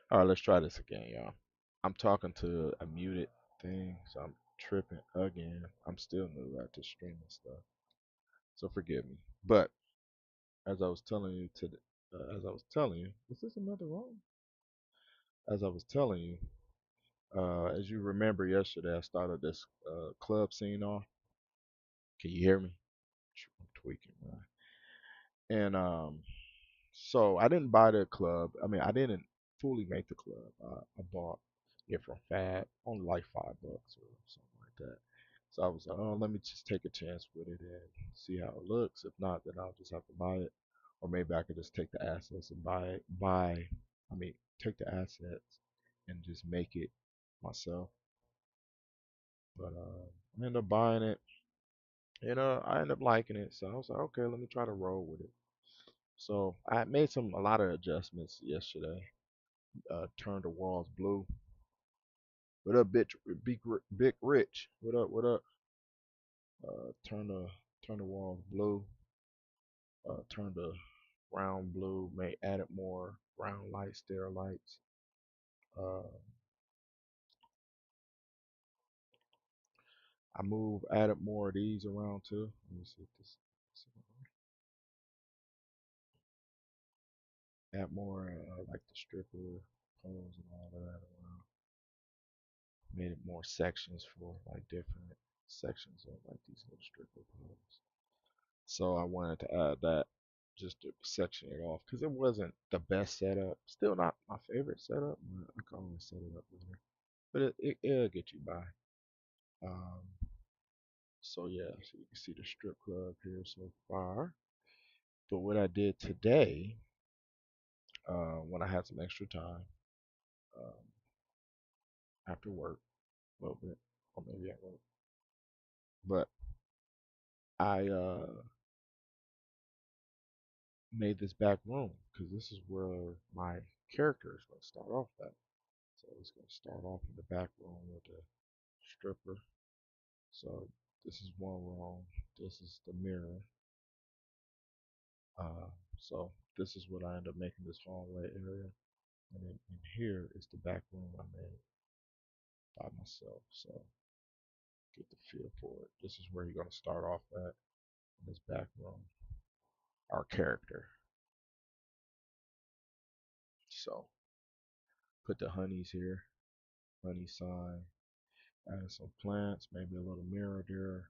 All right, let's try this again, y'all. I'm talking to a muted thing, so I'm tripping again. I'm still new at this streaming stuff, so forgive me. But as I was telling you is this another room? As I was telling you, as you remember yesterday, I started this club scene off. Can you hear me? I'm tweaking, man. And so I didn't buy the club. I mean, I didn't fully make the club. I bought it from Fab, only like $5 or something like that. So I was like, oh, let me just take a chance with it and see how it looks. If not, then I'll just have to buy it, or maybe I could just take the assets and I mean, take the assets and just make it myself. But I ended up buying it, and I ended up liking it. So I was like, okay, let me try to roll with it. So I made a lot of adjustments yesterday. Turned the walls blue. What up, bitch? Big Rich. What up? What up? Turn the walls blue. Turn the brown blue. Added more brown lights, stair lights. Uh, added more of these around too. Let me see if this. Add more like the stripper poles and all that around. Made it more sections for like different sections of like these little stripper poles. So I wanted to add that just to section it off because it wasn't the best setup. Still not my favorite setup. But I can always set it up better, but it'll get you by. Um, so yeah, so you can see the strip club here so far. But what I did today, when I had some extra time um, after work, a little bit, or maybe at work, but I made this back room because this is where my character is going to start off at. So it's going to start off in the back room with the stripper. So this is one room. This is the mirror. Uh, so this is what I end up making this hallway area. And then in here is the back room I made by myself. So get the feel for it. This is where you're going to start off at in this back room. Our character. So put the honeys here. Honey sign. Add some plants. Maybe a little mirror there.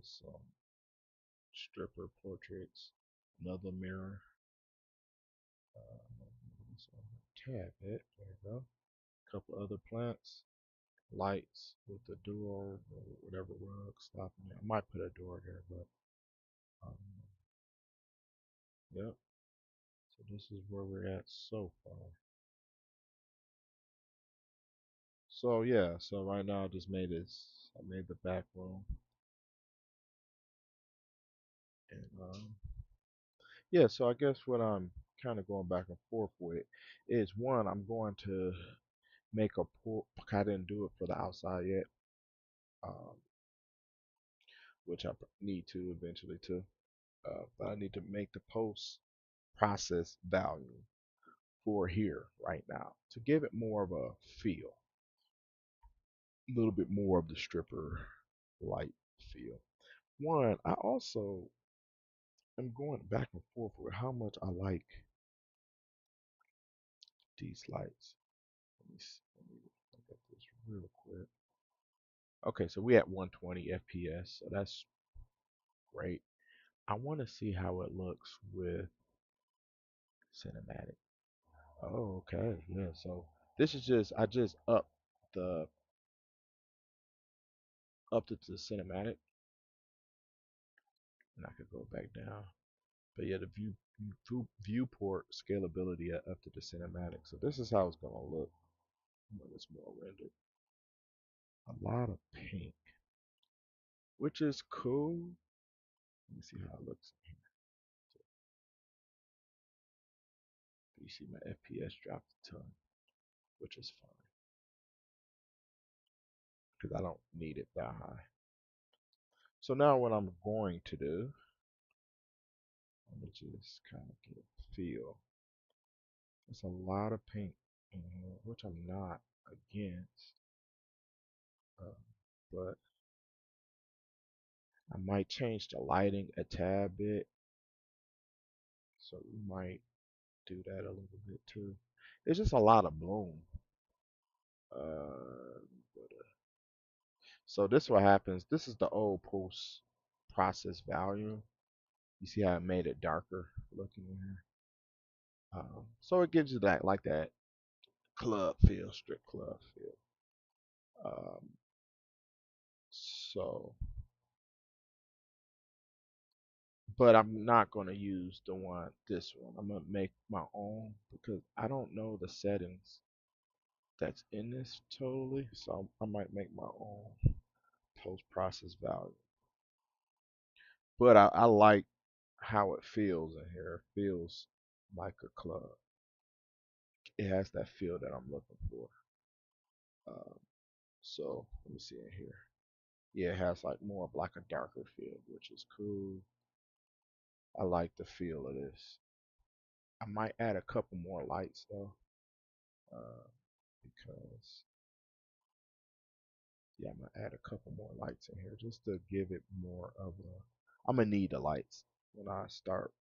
Some stripper portraits. Another mirror. So tab it. There you go. A couple other plants, lights with the door or whatever rug stopping it. I might put a door there, but um, yep. So this is where we're at so far. So yeah. So right now I just made this. I made the back room, and yeah. So I guess what I'm kind of going back and forth with is one. I'm going to make a pool. I didn't do it for the outside yet, um, which I need to eventually too. But I need to make the post process value for here right now to give it more of a feel, a little bit more of the stripper light feel. One, I also am going back and forth with how much I like these lights. Let me look at this real quick. Okay, so we at 120 FPS, so that's great. I want to see how it looks with cinematic. Oh, okay, yeah. So this is just I just the upped it to cinematic, and I could go back down. But yeah, the viewport scalability up to the cinematic. So this is how it's gonna look when it's more rendered. A lot of pink, which is cool. Let me see how it looks. You see my FPS dropped a ton, which is fine because I don't need it that high. So now what I'm going to do, let me just kind of get a feel. It's a lot of pink. which I'm not against, uh, but I might change the lighting a tad bit, so we might do that a little bit too. It's just a lot of bloom. Uh, so this what happens. This is the old post process value. You see how I made it darker looking in here. So it gives you that like that club feel, strip club feel. Um, so, but I'm not gonna use this one. I'm gonna make my own because I don't know the settings that's in this totally. So I might make my own post process value. But I like how it feels in here. It feels like a club. It has that feel that I'm looking for. Um, so let me see in here. Yeah, it has like more of like a darker feel, which is cool. I like the feel of this. I might add a couple more lights though, uh, because yeah, I'm gonna add a couple more lights in here just to give it more of a. I'm gonna need the lights when I start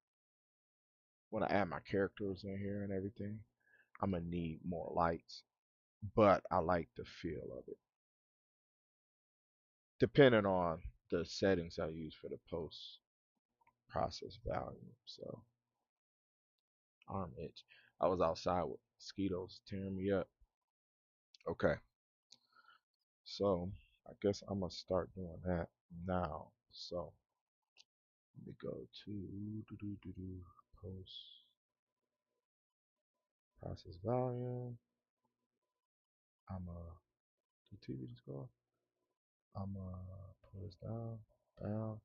when I add my characters in here and everything. I'm gonna need more lights, but I like the feel of it, depending on the settings I use for the post process value. So arm itch. I was outside with mosquitoes tearing me up. Okay, so I guess I'm gonna start doing that now. So let me go to post process volume. I'm the TV just go off. I'm pull this down. I'm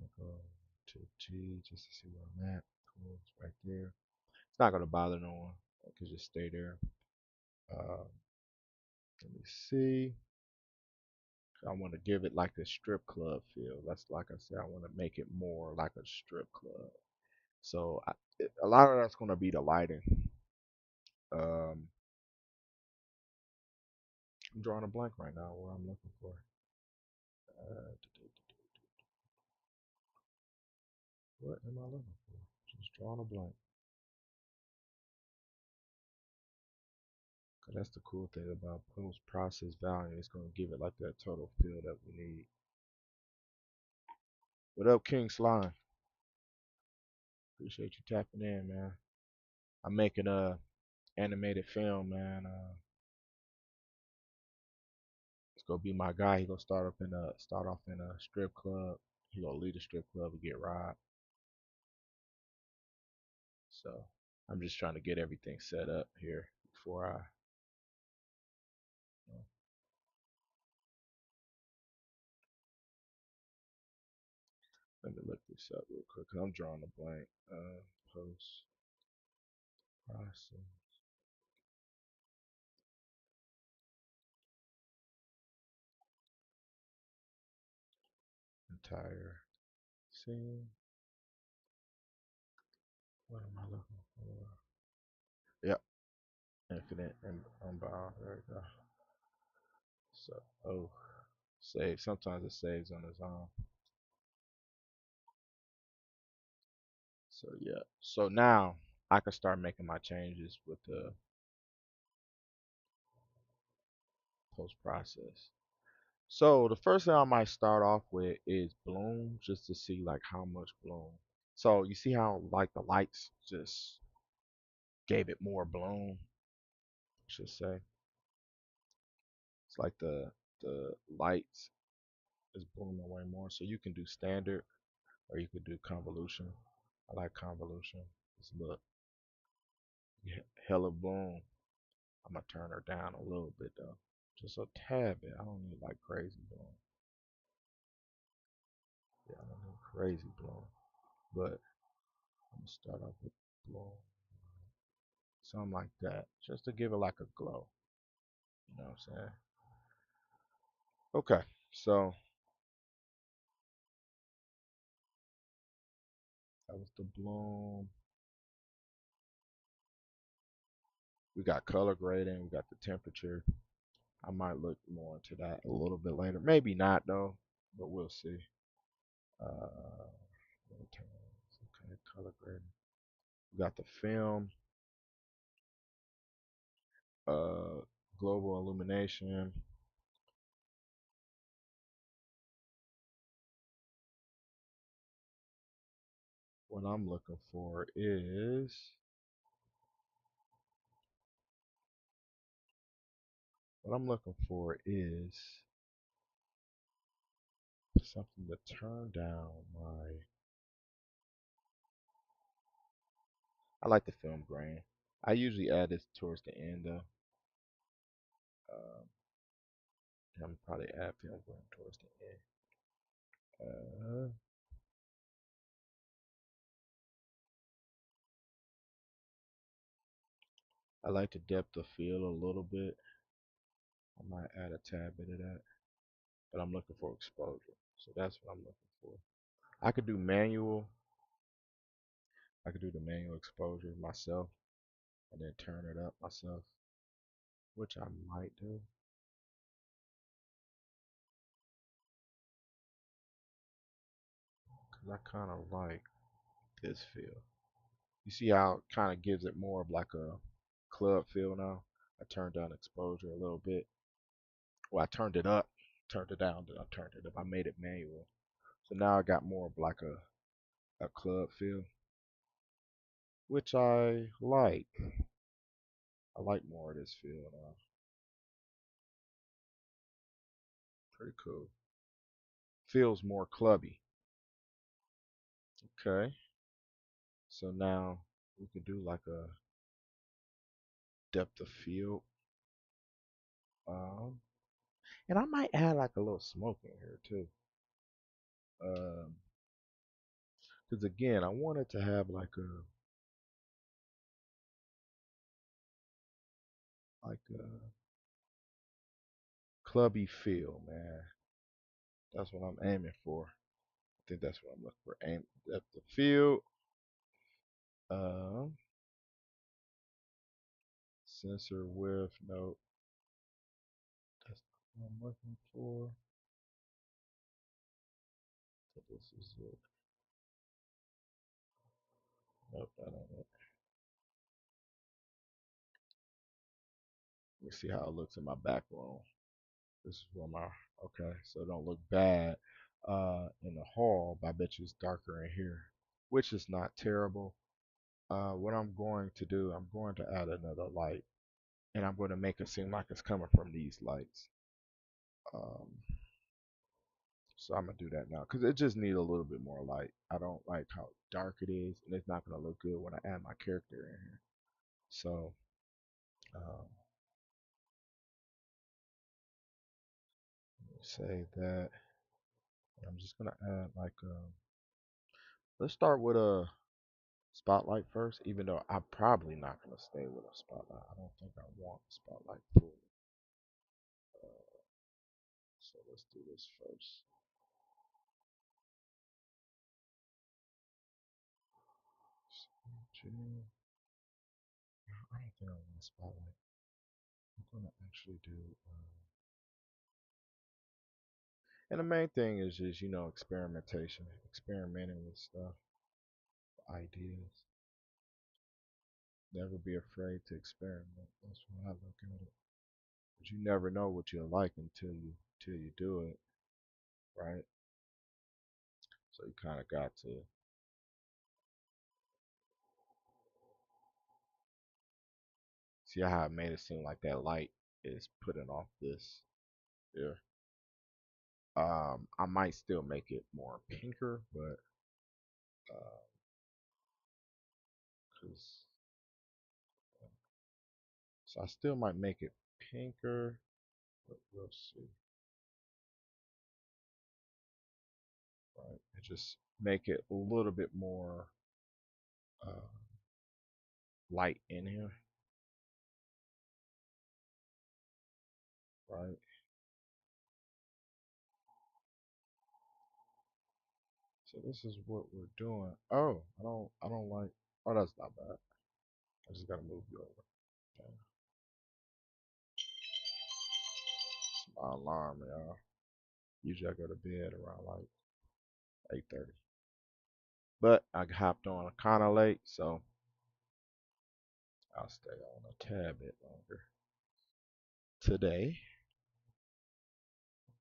gonna go to G just to see where I'm at. Cool, it's right there. It's not gonna bother no one. I could just stay there. Uh, let me see. I want to give it like a strip club feel. That's like I said. I want to make it more like a strip club. So a lot of that's gonna be the lighting. Um, I'm drawing a blank right now. What I'm looking for. Uh, what am I looking for? Just drawing a blank. 'Cause that's the cool thing about post process value. It's gonna give it like that total feel that we need. What up, King Slime? Appreciate you tapping in, man. I'm making a animated film, man. It's gonna be my guy. He gonna start off in a strip club. He gonna lead a strip club and get robbed. So I'm just trying to get everything set up here before you know, let me look this up real quick. 'Cause I'm drawing a blank. Post process entire scene. What am I looking for? Yep, infinite and unbound. There we go. So save. Sometimes it saves on its own. So yeah. So now I can start making my changes with the post process. So the first thing I might start off with is bloom, just to see like how much bloom. So you see how like the lights just gave it more bloom, I should say. It's like the lights is blooming way more. So you can do standard or you could do convolution. I like convolution. Just look, hella bloom. I'm gonna turn her down a little bit though, just a tad bit. I don't need like crazy bloom. Yeah, I don't need crazy bloom, but I'm gonna start off with bloom, something like that, just to give it like a glow. You know what I'm saying? Okay, so that was the bloom. We got color grading. We got the temperature. I might look more into that a little bit later. Maybe not though, but we'll see. Uh, okay, color grading. We got the film, uh, global illumination. What I'm looking for is what I'm looking for is something to turn down my. I like the film grain. I usually add this towards the end though. Um, I'm probably add film grain towards the end. Uh, I like the depth of field a little bit. I might add a tad bit of that, but I'm looking for exposure. So that's what I'm looking for. I could do manual. I could do the manual exposure myself and then turn it up myself, which I might do. Cause I kind of like this feel. You see how it kind of gives it more of like a club feel now. I turned down exposure a little bit. Well, I turned it up, turned it down, then I turned it up. I made it manual. So now I got more of like a club feel, which I like. I like more of this feel now. Pretty cool. Feels more clubby. Okay. So now we could do like a depth of field. Um, and I might add like a little smoke in here too. Um, because again, I wanted to have like a clubby feel, man. That's what I'm aiming for. I think that's what I'm looking for. Aim depth of field. Um, sensor width. Nope. That's not what I'm looking for. So this is it. Nope, that ain't it. Let me see how it looks in my back room. This is where my okay, so it don't look bad in the hall, but I bet you it's darker in here, which is not terrible. What I'm going to do, I'm going to add another light, and I'm going to make it seem like it's coming from these lights. Um, so I'm gonna do that now because it just needs a little bit more light. I don't like how dark it is, and it's not gonna look good when I add my character in here. So um, say that I'm just gonna add like let's start with a spotlight first, even though I'm probably not gonna stay with a spotlight. I don't think I want a spotlight fully. So let's do this first. I don't think I want a spotlight. I'm gonna actually do. And the main thing is just experimentation, experimenting with stuff, ideas. Never be afraid to experiment. That's when I look at it. But you never know what you'll like until you do it, right? So you kind of got to see how I made it seem like that light is putting off this here. I might still make it more pinker, but uh, cause so I still might make it pinker, but we'll see. Right, and just make it a little bit more uh, light in here, right? So this is what we're doing. Oh, I don't like. Oh, that's not bad. I just gotta move you over. Okay. It's my alarm, y'all. Usually I go to bed around like 8:30. But I hopped on kind of late, so I'll stay on a tad bit longer today.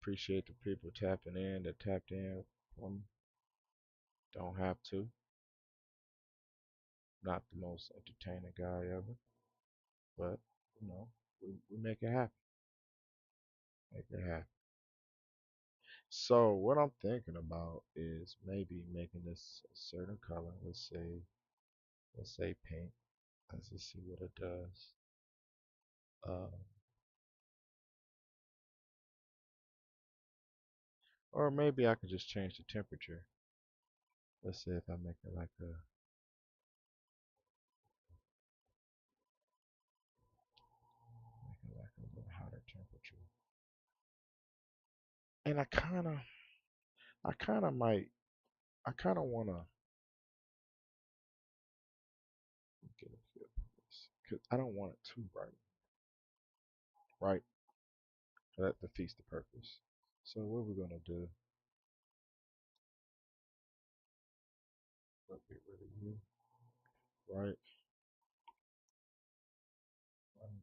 Appreciate the people tapping in that tapped in from don't have to. Not the most entertaining guy ever, but you know, we make it happen. Make it happen. So what I'm thinking about is maybe making this a certain color. Let's say pink. Let's just see what it does. Um, or maybe I could just change the temperature. Let's say if I make it like a little hotter temperature. And I kind of might, I kind of want to get a feel for this because I don't want it too bright, right? That defeats the purpose. So what we're gonna do? Let's get rid of you, right? I'm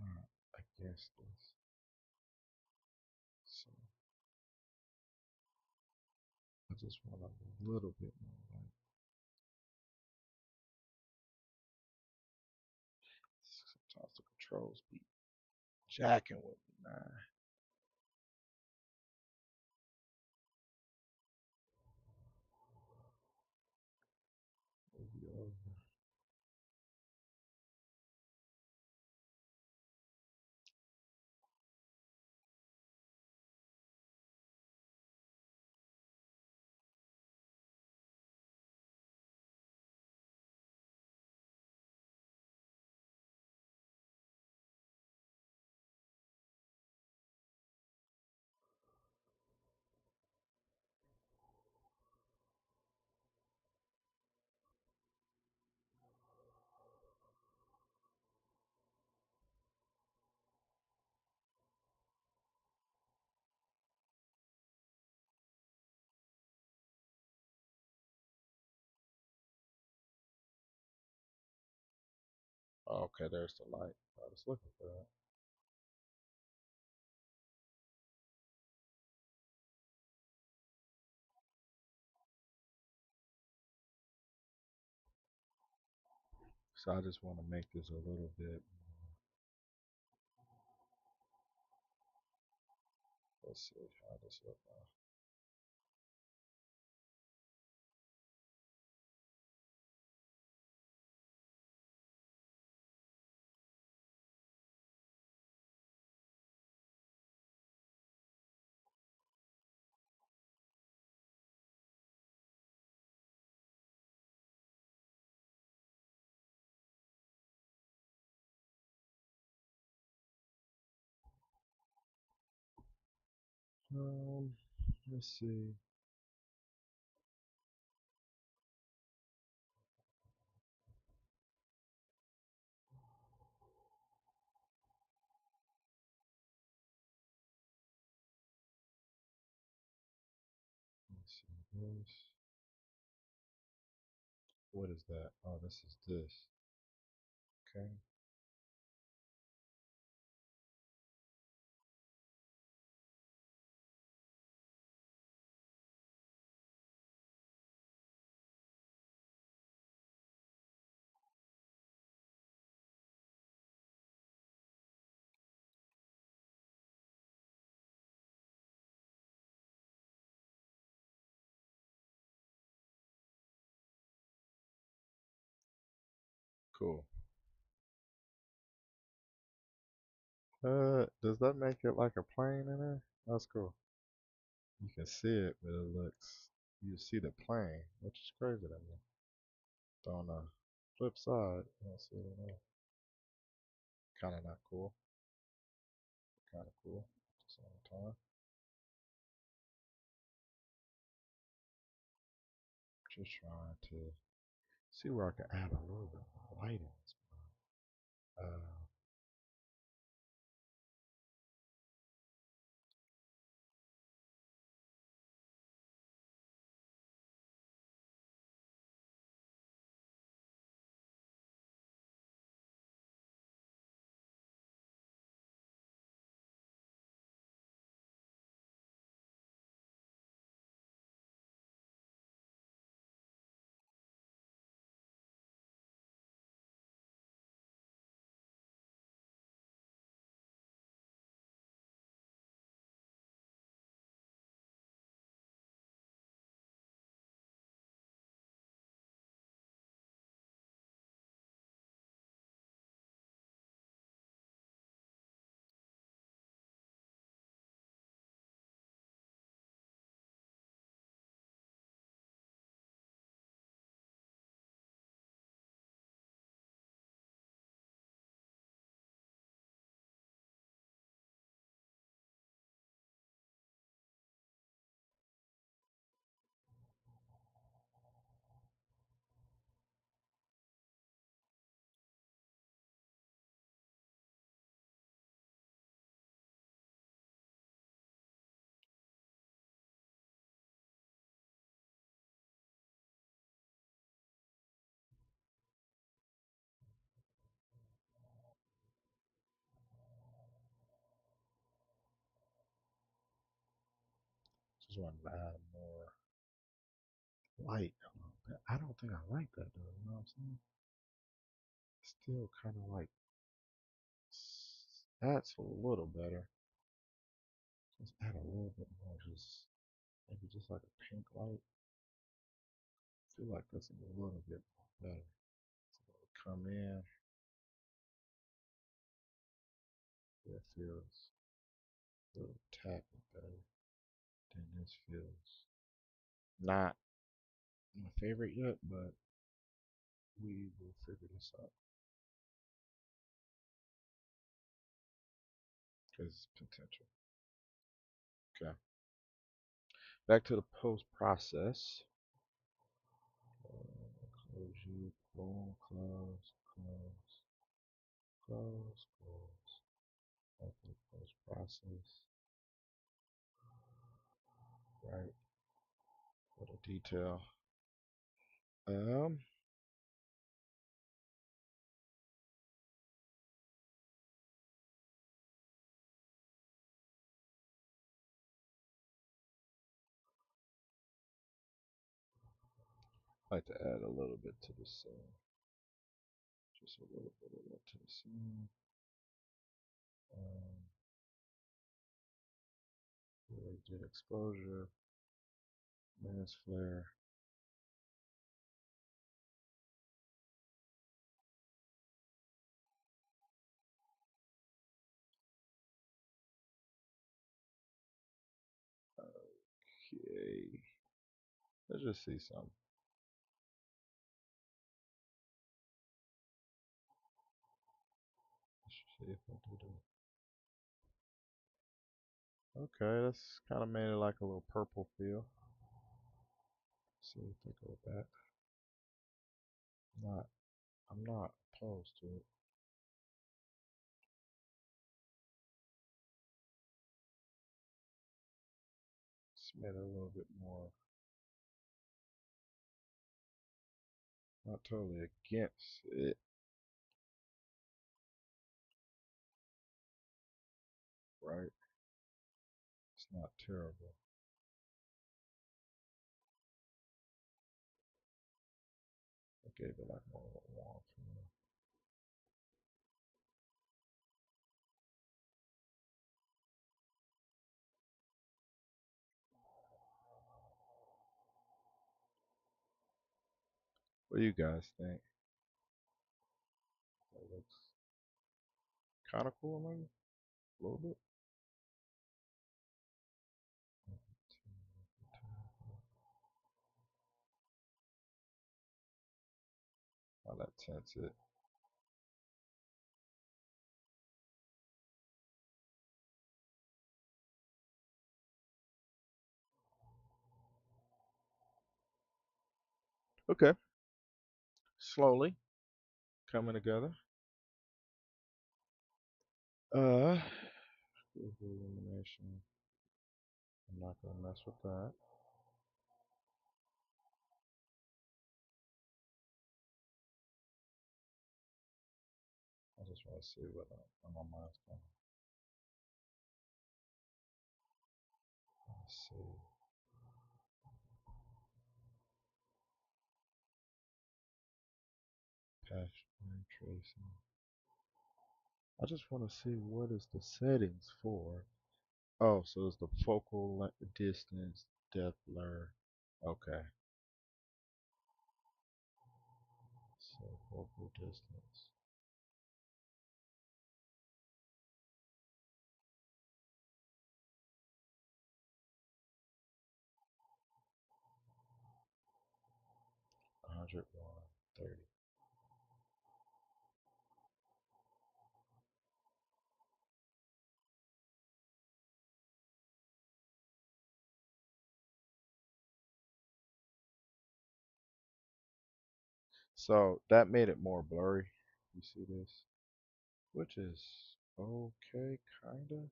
not against this, so I just want a little bit more light. Sometimes the controls be jacking with me, man. Move you over. Okay, there's the light. I was looking for that. So I just want to make this a little bit. Let's see how this looks now. Um, let's see. Let's see this. What is that? Oh, this is this. Okay, cool. Does that make it like a plane in there? That's cool. You can see it, but it looks. You see the plane, which is crazy to me. But on the flip side, you don't see it in there. Kind of not cool. Kind of cool at the same time. Just trying to see where I can add a little bit more light in this. Uh, just want to add more light a little bit. I don't think I like that though. You know what I'm saying? Still kind of like that's a little better. Just add a little bit more, just maybe just like a pink light. I feel like that's a little bit better. So it'll come in, it feels a little tacky better than this feels. Not my favorite yet, but we will figure this out because it's potential. Okay, back to the post process. Close you, boom, close, close, close, close. Back to the post process. Right, for the detail. Um, I like to add a little bit to the scene. Just a little bit of that to the scene. Um, really did exposure, lens flare. Okay, let's just see some. Let's see if I do that. Okay, that's kind of made it like a little purple feel. See if I go back. Not, I'm not opposed to it. It's made it a little bit more. Not totally against it, right? It's not terrible. I gave it like more of a warm feel. What do you guys think? That looks kind of cool, maybe a little bit. How that tints it. Okay, slowly coming together. Uh, Google illumination. I'm not gonna mess with that. I just want to see what my mind's going. Let's see. Path ray tracing. I just want to see what is the settings for. Oh, so it's the distance, depth blur. Okay, so focal distance, 100, 30. So that made it more blurry. You see this? Which is okay, kinda.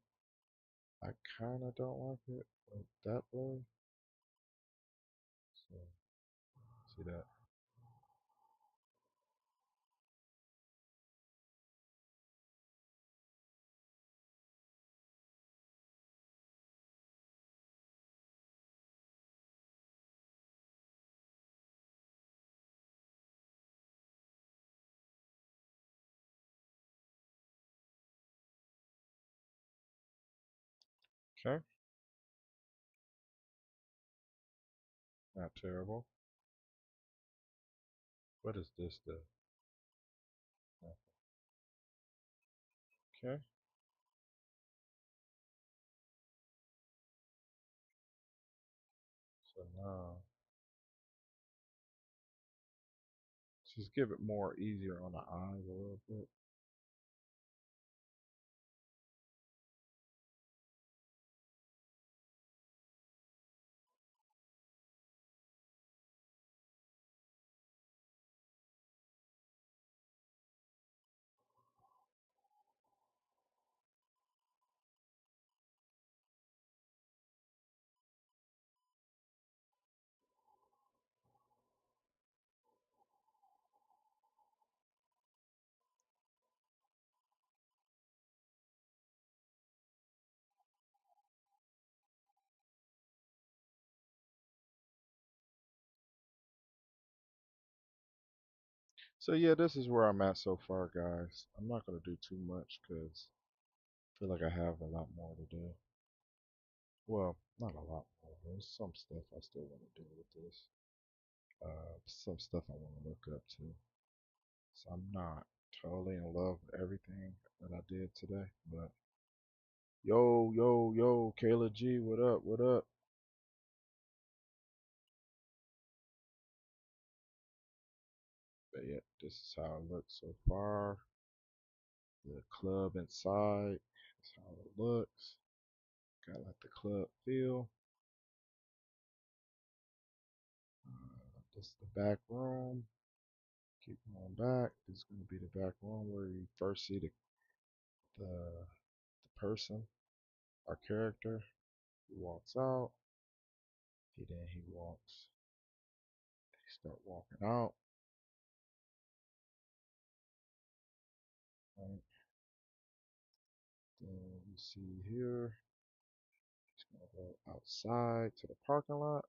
I kinda don't like it, that blurry. So see that? Okay, not terrible. What is this? The okay. So now just give it more easier on the eyes a little bit. So yeah, this is where I'm at so far, guys. I'm not gonna do too much because I feel like I have a lot more to do. Well, not a lot more. There's some stuff I still want to do with this. Some stuff I want to look up to. So I'm not totally in love with everything that I did today. But yo, Kayla G, what up? What up? But yeah, this is how it looks so far. The club inside. That's how it looks. Got like the club feel. This is the back room. Keep going back. This is going to be the back room where you first see the person, our character. He walks out. He walks. He start walking out. Right. Then you see here. He's going to go outside to the parking lot.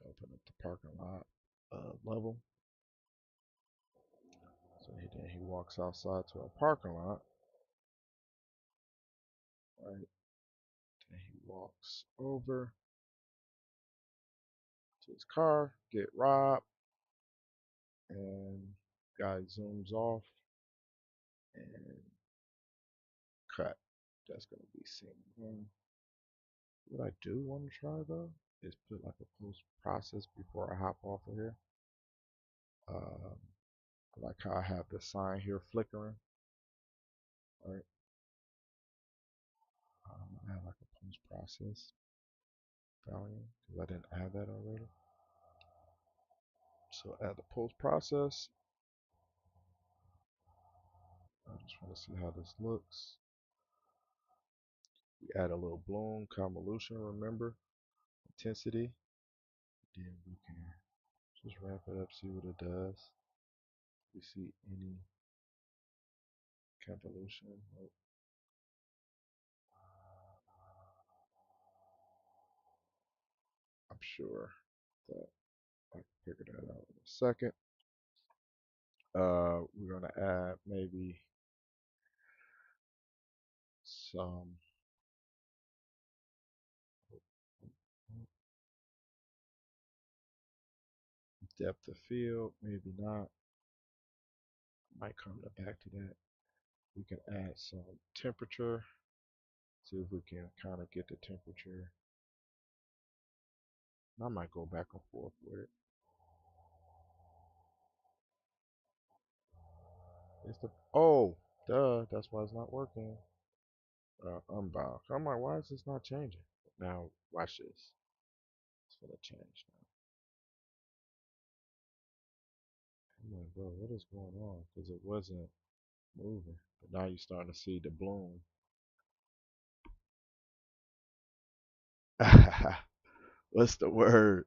Open up the parking lot level. So he walks outside to a parking lot. Right. Then he walks over to his car, get robbed, and guy zooms off and cut. That's gonna be scene one. What I do want to try though is put like a post process before I hop off of here. Um, I like how I have the sign here flickering. Right. I have like a post process value because I didn't add that already. So add the post process. I just want to see how this looks. We add a little bloom, convolution, remember, intensity. Then we can just wrap it up, see what it does. We see any convolution. Nope. I'm sure that I can figure that out in a second. We're gonna add maybe some depth of field, maybe not. Might come back to that. We can add some temperature. See if we can kind of get the temperature. I might go back and forth with it. It's the duh. That's why it's not working. Unbound. I'm like, why is this not changing? Now watch this. It's gonna change now. I'm like, bro, what is going on? Because it wasn't moving, but now you're starting to see the bloom. What's the word?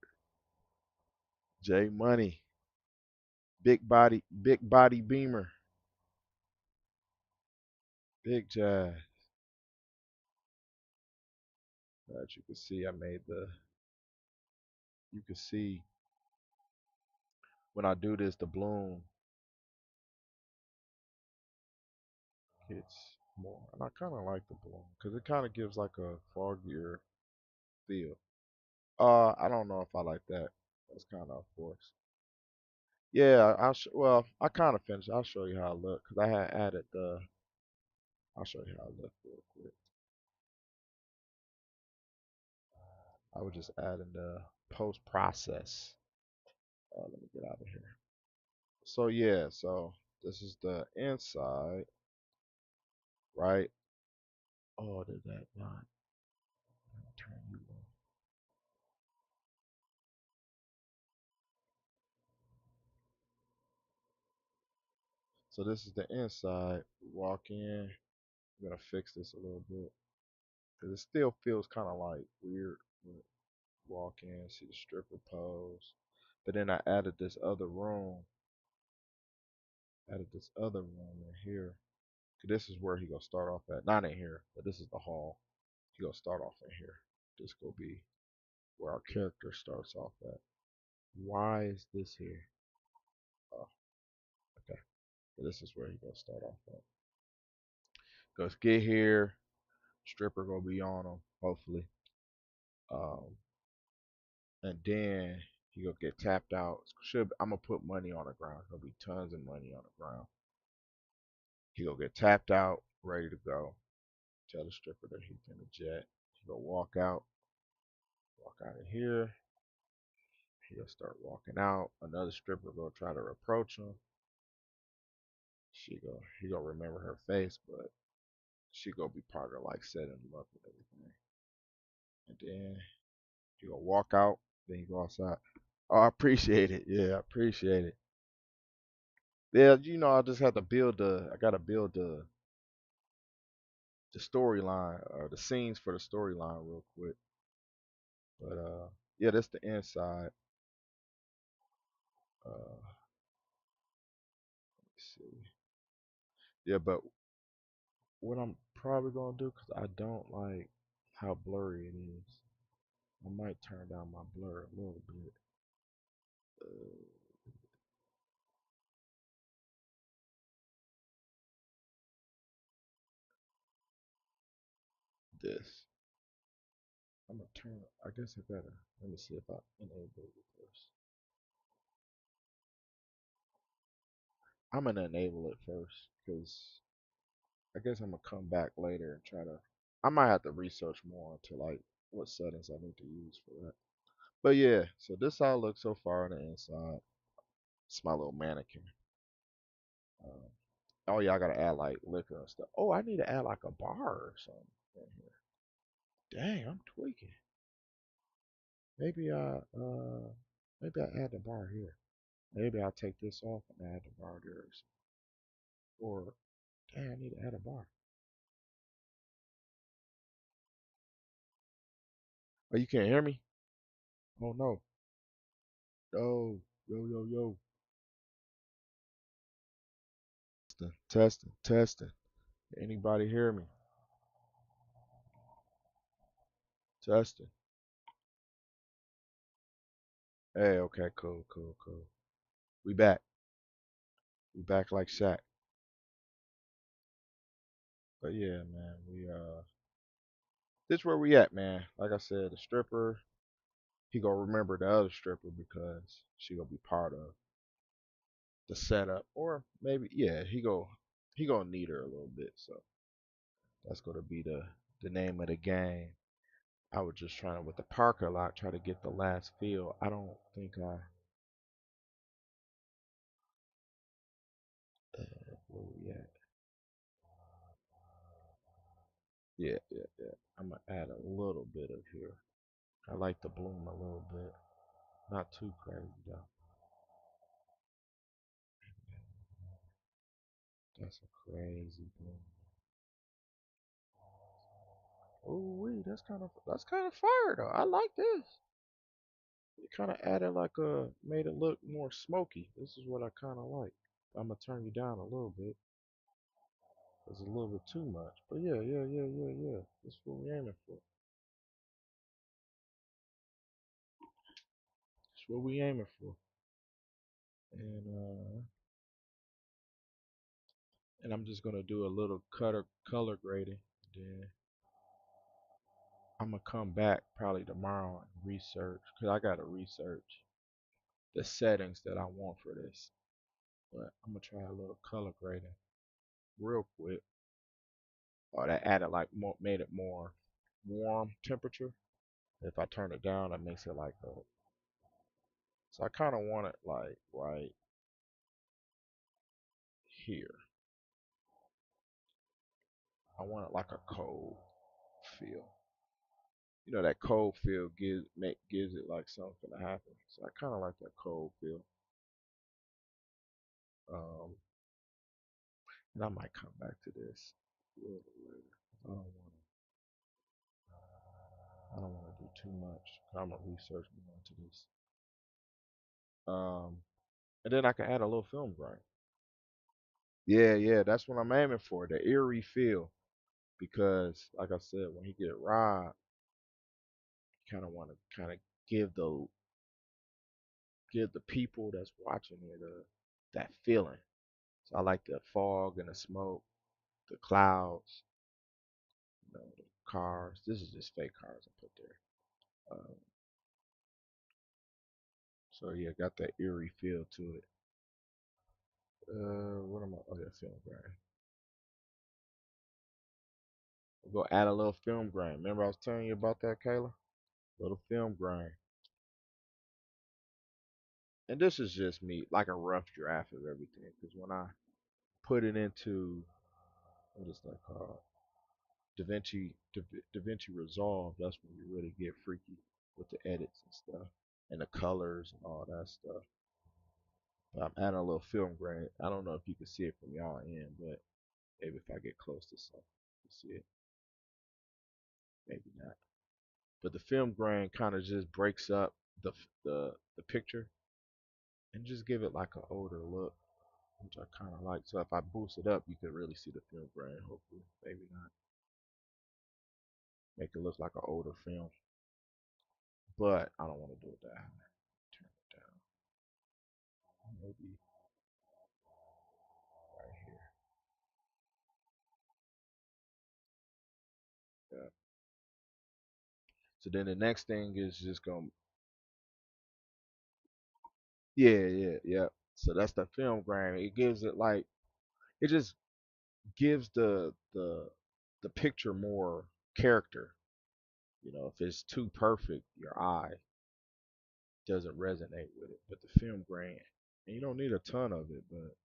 J Money, big body beamer, big jazz. As you can see, I made the. You can see when I do this, the bloom gets more, and I kind of like the bloom because it kind of gives like a foggier feel. I don't know if I like that. That's kind of forced. Yeah, well, I kind of finished. I'll show you how it looked because I had added the. I'll show you how it looked real quick. I was just adding the post process. Let me get out of here. So yeah, so this is the inside, right? Oh, did that not turn you on? So this is the inside. Walk in. I'm gonna fix this a little bit because it still feels kind of like weird. When walk in, see the stripper pose, but then I added this other room. Added this other room in here. This is where he gonna start off at. Not in here, but this is the hall. He gonna start off in here. This gonna be where our character starts off at. Why is this here? Oh, okay. So this is where he gonna start off at. Goes get here. Stripper gonna be on him, hopefully. Um, and then he gonna get tapped out. I'm gonna put money on the ground. There'll be tons of money on the ground. He gonna get tapped out, ready to go. Tell the stripper that he's in a jet. He gonna walk out of here. He gonna start walking out. Another stripper gonna try to approach him. He gonna remember her face, but she gonna be part of like setting him up and everything. And then he gonna walk out. Then he go outside. Oh, I appreciate it. Yeah, I appreciate it. Yeah, I just have to build I gotta build the storyline or the scenes for the storyline real quick. But yeah, that's the inside. Let's see. Yeah, but what I'm probably gonna do, cause I don't like how blurry it is. I might turn down my blur a little bit. Uh, this. I'm gonna turn. I guess I better. Let me see if I enable it first. I'm gonna enable it first, cause I guess I'm gonna come back later and try to. I might have to research more into like what settings I need to use for that. But yeah, so this how it looks so far on the inside. It's my little mannequin. Um, oh yeah, I gotta add like liquor and stuff. Oh, I need to add like a bar or something in here. Dang, I'm tweaking. Maybe I maybe I add the bar here. Maybe I'll take this off and add the bar there. Or, damn, I need to add a bar. Oh, you can't hear me? Oh, no. Yo, yo, yo, yo. Testing, testing, testing. Anybody hear me? Testing. Hey, okay, cool, cool, cool. We back. We back like Shaq. But yeah, man, this where we at, man. Like I said, the stripper, he gonna remember the other stripper because she gonna be part of the setup, or maybe yeah, he gonna need her a little bit. So that's gonna be the name of the game. I was just trying to with the Parker lot try to get the last field. I don't think where we at? Yeah, yeah, yeah. I'm gonna add a little bit of here. I like the bloom a little bit, not too crazy though. That's a crazy bloom. Oh wait, that's kind of fire though. I like this. It kind of added like made it look more smoky. This is what I kind of like. I'm gonna turn you down a little bit. It's a little bit too much, but yeah, yeah, yeah, yeah, yeah. That's what we aiming for. That's what we aiming for. And I'm just gonna do a little color grading. Then I'm gonna come back probably tomorrow and research, cause I gotta research the settings that I want for this. But I'm gonna try a little color grading real quick. Or that added like more, made it more warm temperature. If I turn it down, that makes it like a. So I kind of want it like right here. I want it like a cold feel. You know that cold feel gives it like something to happen. So I kind of like that cold feel. Um, and I might come back to this a little later. I don't want I don't want to do too much. I'm gonna research more into this. Um, and then I can add a little film grain. Yeah, yeah, that's what I'm aiming for. The eerie feel. Because, like I said, when he get robbed, you kind of want to kind of give the give the people that's watching it that feeling. So I like the fog and the smoke, the clouds, the cars. This is just fake cars I put there. So yeah, got that eerie feel to it. What am I? Oh yeah, film grain. We'll go add a little film grain. Remember I was telling you about that, Kayla? Little film grain. And this is just me, like a rough draft of everything. Because when I put it into what is that called? DaVinci Resolve. That's when you really get freaky with the edits and stuff, and the colors and all that stuff. But I'm adding a little film grain. I don't know if you can see it from y'all end, but maybe if I get close to something, you see it. Maybe not. But the film grain kind of just breaks up the picture and just give it like an older look, which I kind of like. So if I boost it up, you can really see the film grain. Hopefully, maybe not make it look like an older film. But I don't want to do it that high. Turn it down. Maybe right here. Yeah. So then the next thing is just going. Yeah, yeah, yeah. So that's the film grain. It gives it like it just gives the picture more character. You know, if it's too perfect, your eye doesn't resonate with it. But the film grain, and you don't need a ton of it, but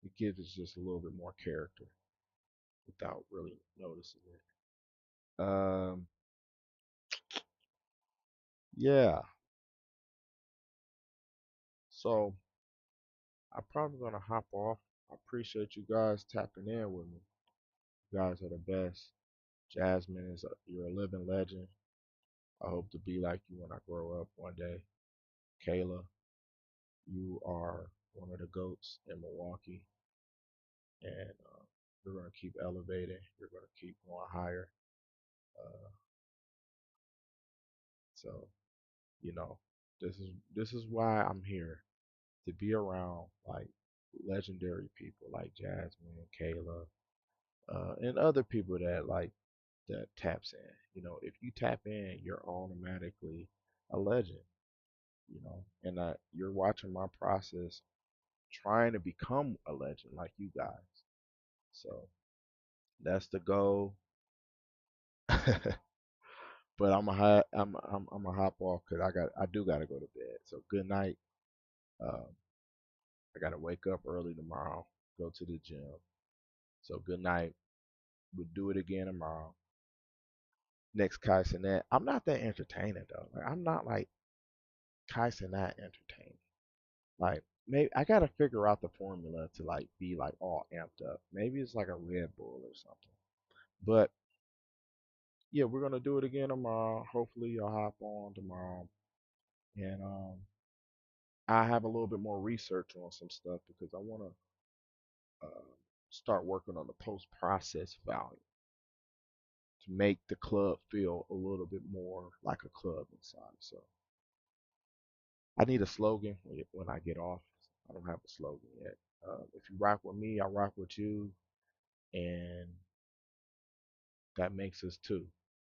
it gives it just a little bit more character without really noticing it. Um, yeah, So I'm probably gonna hop off. I appreciate you guys tapping in with me. You guys are the best. Jasmine is you're a living legend. I hope to be like you when I grow up one day. Kayla, you are one of the goats in Milwaukee, and you're gonna keep elevating. You're gonna keep going higher. Uh, so you know, this is why I'm here to be around like legendary people like Jasmine, Kayla, and other people that like that taps in. You know, if you tap in, you're automatically a legend. You know, and you're watching my process trying to become a legend like you guys. So that's the goal. But I'm a hop off because I do gotta go to bed. So good night. Um, I gotta wake up early tomorrow, go to the gym. So good night. We'll do it again tomorrow. Next Kai Cenat. I'm not that entertaining though. Like, I'm not like Kai Cenat entertaining. Like maybe I gotta figure out the formula to like be like all amped up. Maybe it's like a Red Bull or something. But yeah, we're gonna do it again tomorrow. Hopefully you'll hop on tomorrow. And I have a little bit more research on some stuff because I wanna uh, start working on the post process value to make the club feel a little bit more like a club inside. So I need a slogan when I get off. I don't have a slogan yet. If you rock with me, I rock with you, and that makes us two.